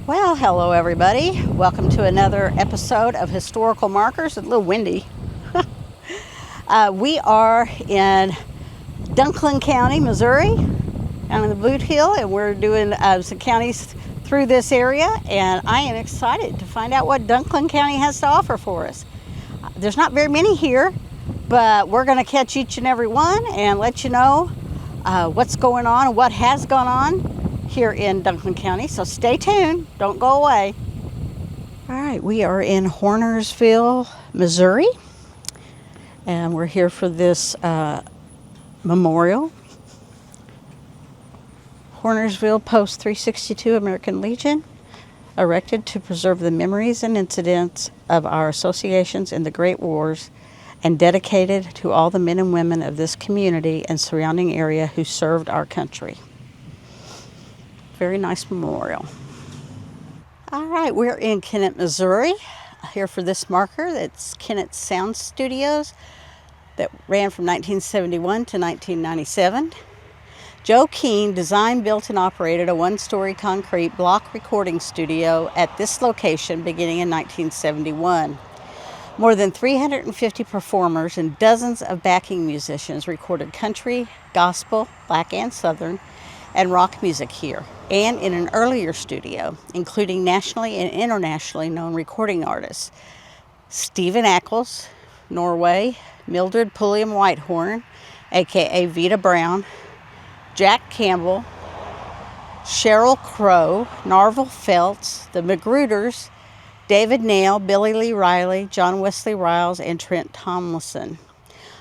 Well, hello everybody. Welcome to another episode of Historical Markers. It's a little windy. We are in Dunklin County, Missouri, down in the Boot Hill, and we're doing some counties through this area, and I am excited to find out what Dunklin County has to offer for us. There's not very many here, but we're going to catch each and every one and let you know what's going on and what has gone on here in Dunklin County, so stay tuned, don't go away. All right, we are in Hornersville, Missouri, and we're here for this memorial. Hornersville Post 362 American Legion, erected to preserve the memories and incidents of our associations in the Great Wars and dedicated to all the men and women of this community and surrounding area who served our country. Very nice memorial. All right, we're in Kennett, Missouri, here for this marker. It's Kennett Sound Studios that ran from 1971 to 1997. Joe Keene designed, built, and operated a one-story concrete block recording studio at this location beginning in 1971. More than 350 performers and dozens of backing musicians recorded country, gospel, black and southern, and rock music here, and in an earlier studio, including nationally and internationally known recording artists Stephen Ackles, Norway, Mildred Pulliam Whitehorn, aka Vita Brown, Jack Campbell, Cheryl Crow, Narvel Feltz, the Magrooters, David Nail, Billy Lee Riley, John Wesley Riles, and Trent Tomlinson.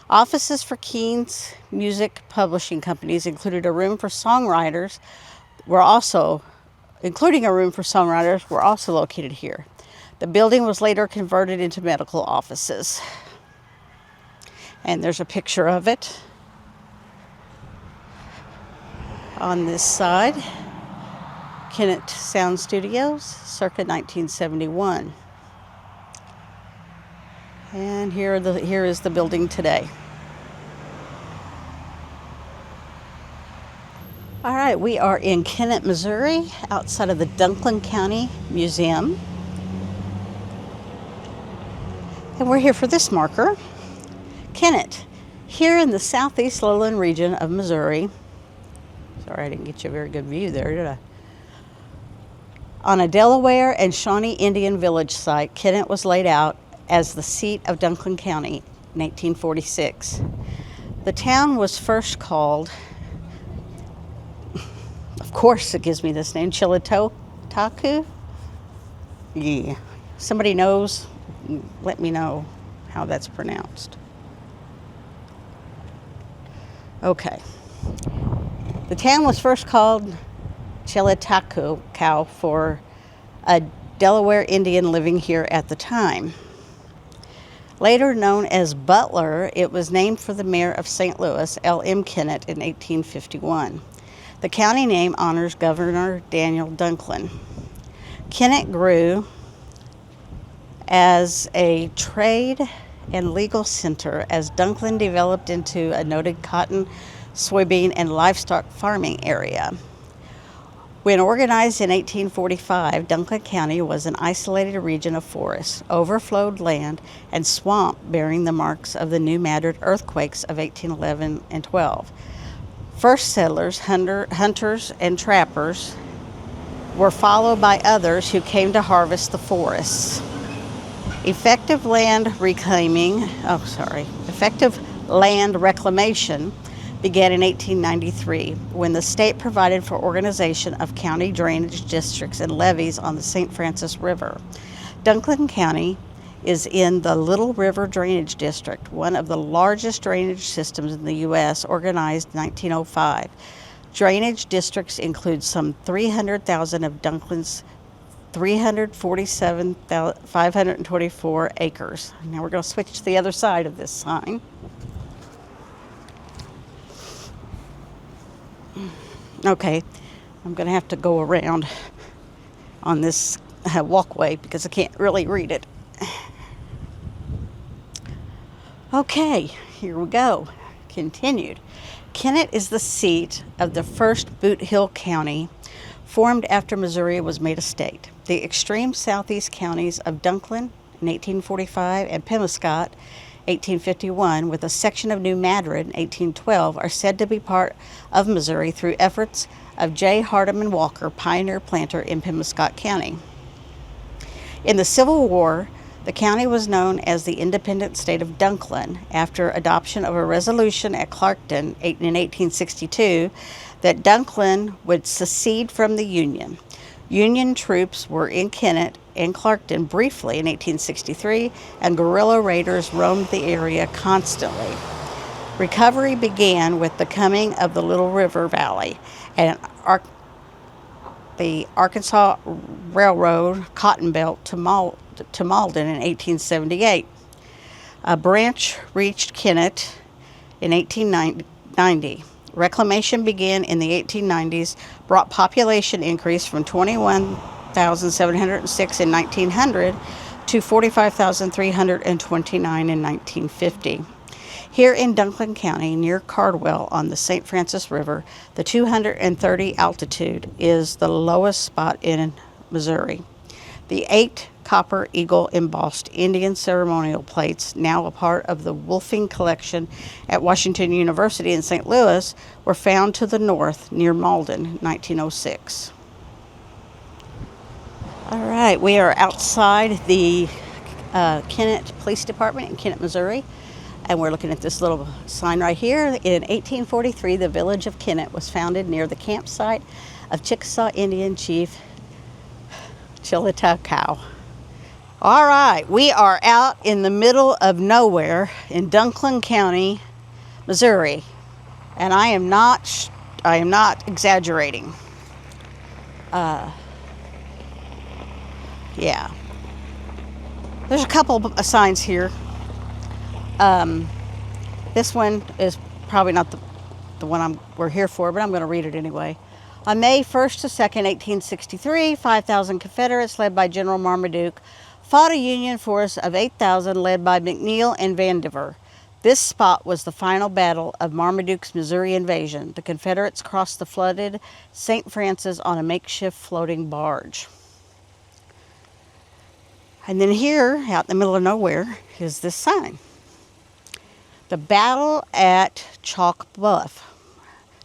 Offices for Keene's music publishing companies included a room for songwriters were also located here. The building was later converted into medical offices. And there's a picture of it on this side. Kennett Sound Studios, circa 1971. And here is the building today. All right, we are in Kennett, Missouri, outside of the Dunklin County Museum. And we're here for this marker. Kennett, here in the southeast lowland region of Missouri. Sorry, I didn't get you a very good view there, did I? On a Delaware and Shawnee Indian village site, Kennett was laid out as the seat of Dunklin County in 1846. The town was first called, of course it gives me this name, Chillicothe? Yeah. Somebody knows? Let me know how that's pronounced. Okay. The town was first called Chillicothe for a Delaware Indian living here at the time. Later known as Butler, it was named for the mayor of St. Louis, L.M. Kennett, in 1851. The county name honors Governor Daniel Dunklin. Kennett grew as a trade and legal center as Dunklin developed into a noted cotton, soybean, and livestock farming area. When organized in 1845, Dunklin County was an isolated region of forest, overflowed land, and swamp bearing the marks of the New Madrid earthquakes of 1811 and 12. First settlers, hunters, and trappers were followed by others who came to harvest the forests. Effective land reclamation began in 1893 when the state provided for organization of county drainage districts and levees on the St. Francis River. Dunklin County is in the Little River Drainage District, one of the largest drainage systems in the U.S., organized in 1905. Drainage districts include some 300,000 of Dunklin's 347,524 acres. Now we're going to switch to the other side of this sign. Okay, I'm going to have to go around on this walkway because I can't really read it. Okay, here we go. Continued. Kennett is the seat of the first Boot Hill County formed after Missouri was made a state. The extreme southeast counties of Dunklin in 1845 and Pemiscot 1851, with a section of New Madrid in 1812, are said to be part of Missouri through efforts of J. Hardeman Walker, pioneer planter in Pemiscot County. In the Civil War, the county was known as the independent state of Dunklin after adoption of a resolution at Clarkton in 1862 that Dunklin would secede from the Union. Union troops were in Kennett and Clarkton briefly in 1863, and guerrilla raiders roamed the area constantly. Recovery began with the coming of the Little River Valley and the Arkansas Railroad Cotton Belt to Malden in 1878. A branch reached Kennett in 1890. Reclamation began in the 1890s, brought population increase from 21,706 in 1900 to 45,329 in 1950. Here in Dunklin County, near Cardwell on the St. Francis River, the 230 altitude is the lowest spot in Missouri. The 8 copper eagle embossed Indian ceremonial plates, now a part of the Wolfing collection at Washington University in St. Louis, were found to the north near Malden in 1906. All right, we are outside the Kennett Police Department in Kennett, Missouri, and we're looking at this little sign right here. In 1843, the Village of Kennett was founded near the campsite of Chickasaw Indian Chief Chillicothe. All right, we are out in the middle of nowhere in Dunklin County, Missouri, and I am not exaggerating. Yeah, there's a couple of signs here. This one is probably not the one we're here for, but I'm going to read it anyway. On May 1st to 2nd, 1863, 5,000 Confederates led by General Marmaduke fought a Union force of 8,000 led by McNeil and Vandiver. This spot was the final battle of Marmaduke's Missouri invasion. The Confederates crossed the flooded St. Francis on a makeshift floating barge. And then here, out in the middle of nowhere, is this sign. The Battle at Chalk Bluff.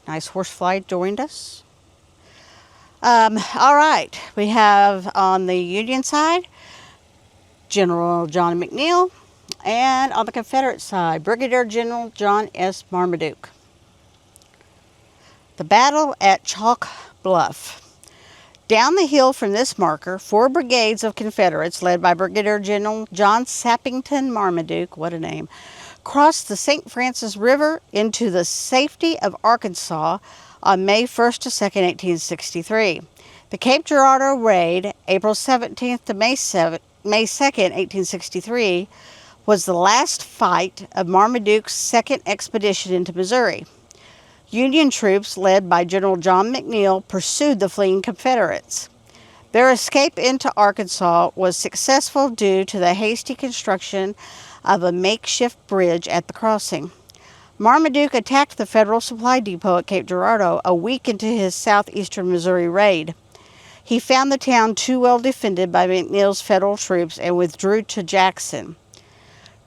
Nice horsefly joined us. All right, we have on the Union side, General John McNeil, and on the Confederate side, Brigadier General John S. Marmaduke. The Battle at Chalk Bluff. Down the hill from this marker, 4 brigades of Confederates, led by Brigadier General John Sappington Marmaduke, what a name, crossed the St. Francis River into the safety of Arkansas on May 1st to 2nd, 1863. The Cape Girardeau Raid, April 17th to May 2nd, 1863, was the last fight of Marmaduke's second expedition into Missouri. Union troops, led by General John McNeil, pursued the fleeing Confederates. Their escape into Arkansas was successful due to the hasty construction of a makeshift bridge at the crossing. Marmaduke attacked the Federal Supply Depot at Cape Girardeau a week into his southeastern Missouri raid. He found the town too well defended by McNeil's Federal troops and withdrew to Jackson.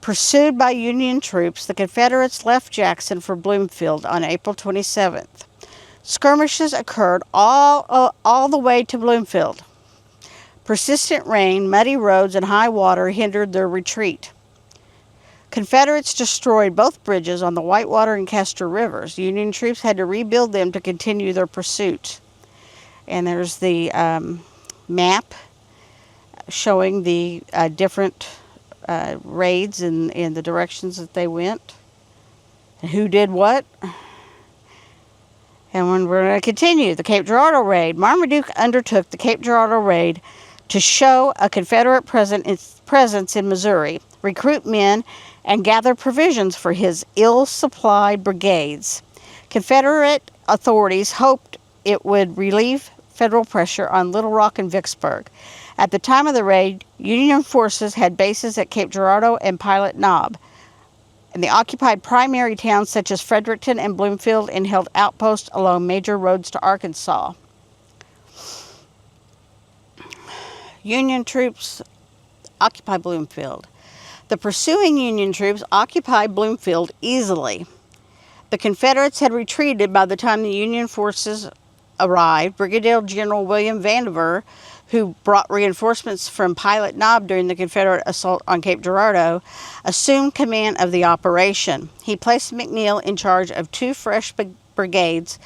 Pursued by Union troops, the Confederates left Jackson for Bloomfield on April 27th. Skirmishes occurred all the way to Bloomfield. Persistent rain, muddy roads, and high water hindered their retreat. Confederates destroyed both bridges on the Whitewater and Castor Rivers. Union troops had to rebuild them to continue their pursuit. And there's the map showing the different raids in the directions that they went and who did what. And when we're going to continue the Cape Girardeau raid, Marmaduke undertook the Cape Girardeau raid to show a Confederate presence in Missouri, recruit men, and gather provisions for his ill-supplied brigades. Confederate authorities hoped it would relieve Federal pressure on Little Rock and Vicksburg. At the time of the raid, Union forces had bases at Cape Girardeau and Pilot Knob, and they occupied primary towns such as Fredericton and Bloomfield and held outposts along major roads to Arkansas. Union troops occupy Bloomfield. The pursuing Union troops occupied Bloomfield easily. The Confederates had retreated by the time the Union forces arrived. Brigadier General William Vandiver, who brought reinforcements from Pilot Knob during the Confederate assault on Cape Girardeau, assumed command of the operation. He placed McNeil in charge of 2 fresh brigades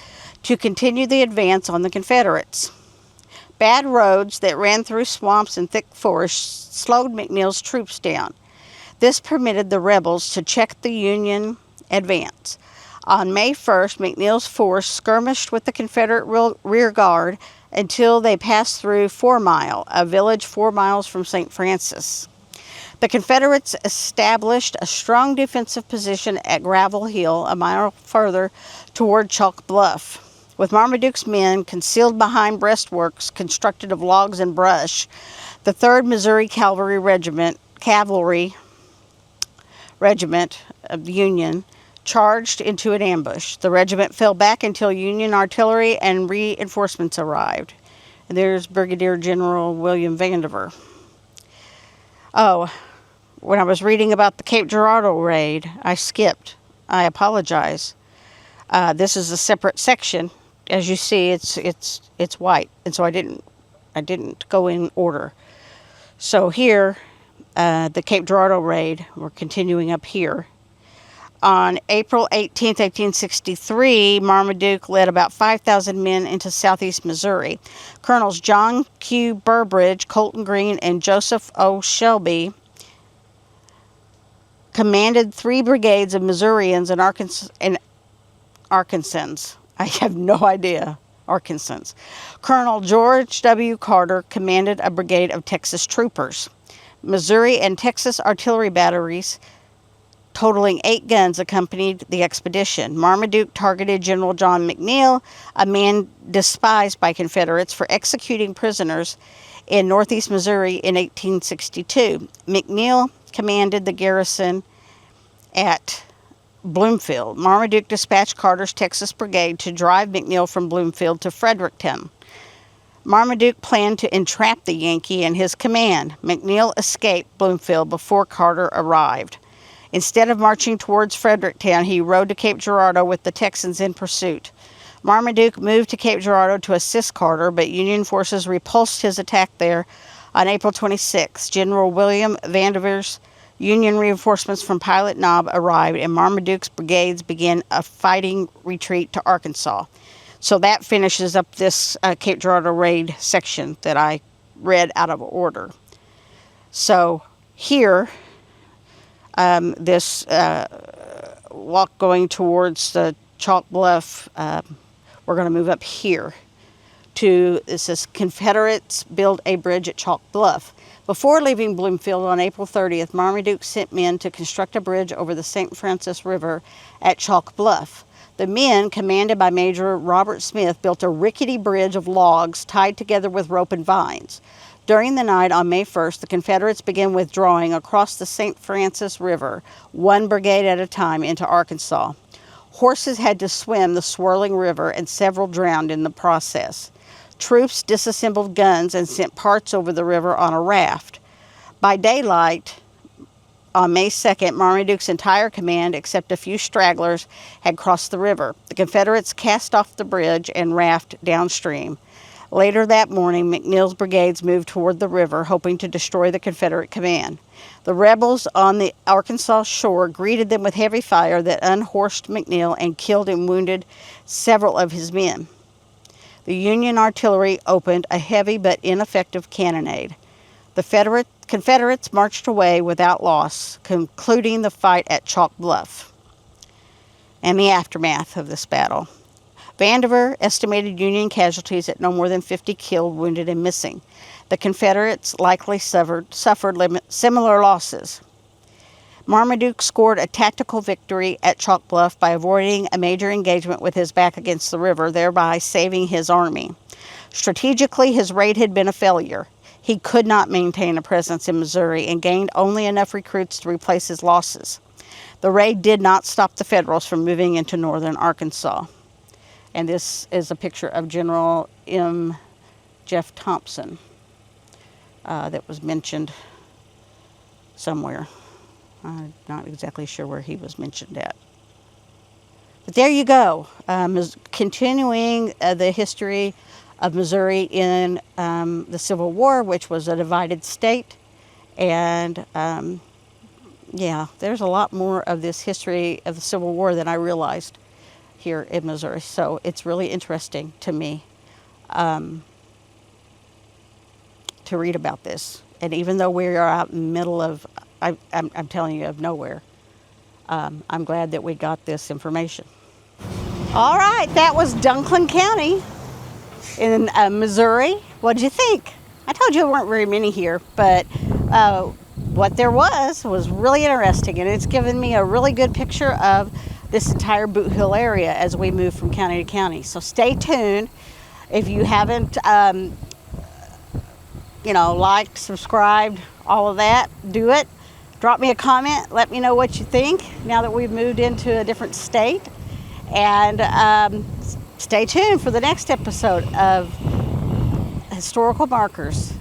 to continue the advance on the Confederates. Bad roads that ran through swamps and thick forests slowed McNeil's troops down. This permitted the rebels to check the Union advance. On May 1st, McNeil's force skirmished with the Confederate rear guard until they passed through 4 Mile, a village 4 miles from St. Francis. The Confederates established a strong defensive position at Gravel Hill, a mile further toward Chalk Bluff. With Marmaduke's men concealed behind breastworks constructed of logs and brush, the 3rd Missouri Cavalry Regiment of the Union charged into an ambush. The regiment fell back until Union artillery and reinforcements arrived. And there's Brigadier General William Vandiver. Oh, when I was reading about the Cape Girardeau raid, I skipped. I apologize. This is a separate section. As you see, it's white, and so I didn't go in order. So here, the Cape Girardeau raid, we're continuing up here. On April 18, 1863, Marmaduke led about 5,000 men into southeast Missouri. Colonels John Q. Burbridge, Colton Green, and Joseph O. Shelby commanded 3 brigades of Missourians and Arkansans. I have no idea. Arkansans. Colonel George W. Carter commanded a brigade of Texas troopers. Missouri and Texas artillery batteries totaling 8 guns accompanied the expedition. Marmaduke targeted General John McNeil, a man despised by Confederates for executing prisoners in northeast Missouri in 1862. McNeil commanded the garrison at Bloomfield. Marmaduke dispatched Carter's Texas Brigade to drive McNeil from Bloomfield to Fredericktown. Marmaduke planned to entrap the Yankee and his command. McNeil escaped Bloomfield before Carter arrived. Instead of marching towards Fredericktown, he rode to Cape Girardeau with the Texans in pursuit. Marmaduke moved to Cape Girardeau to assist Carter, but Union forces repulsed his attack there on April 26. General William Vandiver's Union reinforcements from Pilot Knob arrived, and Marmaduke's brigades began a fighting retreat to Arkansas. So that finishes up this Cape Girardeau raid section that I read out of order. So here, this walk going towards the Chalk Bluff, we're going to move up here to, it says, Confederates build a bridge at Chalk Bluff. Before leaving Bloomfield on April 30th, Marmaduke sent men to construct a bridge over the St. Francis River at Chalk Bluff. The men, commanded by Major Robert Smith, built a rickety bridge of logs tied together with rope and vines. During the night on May 1st, the Confederates began withdrawing across the St. Francis River, 1 brigade at a time, into Arkansas. Horses had to swim the swirling river, and several drowned in the process. Troops disassembled guns and sent parts over the river on a raft. By daylight, on May 2nd, Marmaduke's entire command, except a few stragglers, had crossed the river. The Confederates cast off the bridge and raft downstream. Later that morning, McNeil's brigades moved toward the river, hoping to destroy the Confederate command. The rebels on the Arkansas shore greeted them with heavy fire that unhorsed McNeil and killed and wounded several of his men. The Union artillery opened a heavy but ineffective cannonade. The Confederates marched away without loss, concluding the fight at Chalk Bluff. And the aftermath of this battle. Vandiver estimated Union casualties at no more than 50 killed, wounded, and missing. The Confederates likely suffered similar losses. Marmaduke scored a tactical victory at Chalk Bluff by avoiding a major engagement with his back against the river, thereby saving his army. Strategically, his raid had been a failure. He could not maintain a presence in Missouri and gained only enough recruits to replace his losses. The raid did not stop the Federals from moving into northern Arkansas. And this is a picture of General M. Jeff Thompson. that was mentioned somewhere. I'm not exactly sure where he was mentioned at. But there you go, continuing the history of Missouri in the Civil War, which was a divided state. And yeah, there's a lot more of this history of the Civil War than I realized here in Missouri. So it's really interesting to me to read about this. And even though we are out in the middle of, I'm telling you, of nowhere, I'm glad that we got this information. All right, that was Dunklin County in Missouri. What did you think? I told you there weren't very many here, but what there was really interesting, and it's given me a really good picture of this entire Boot Hill area as we move from county to county. So stay tuned. If you haven't, liked, subscribed, all of that, do it. Drop me a comment. Let me know what you think now that we've moved into a different state. And stay tuned for the next episode of Historical Markers.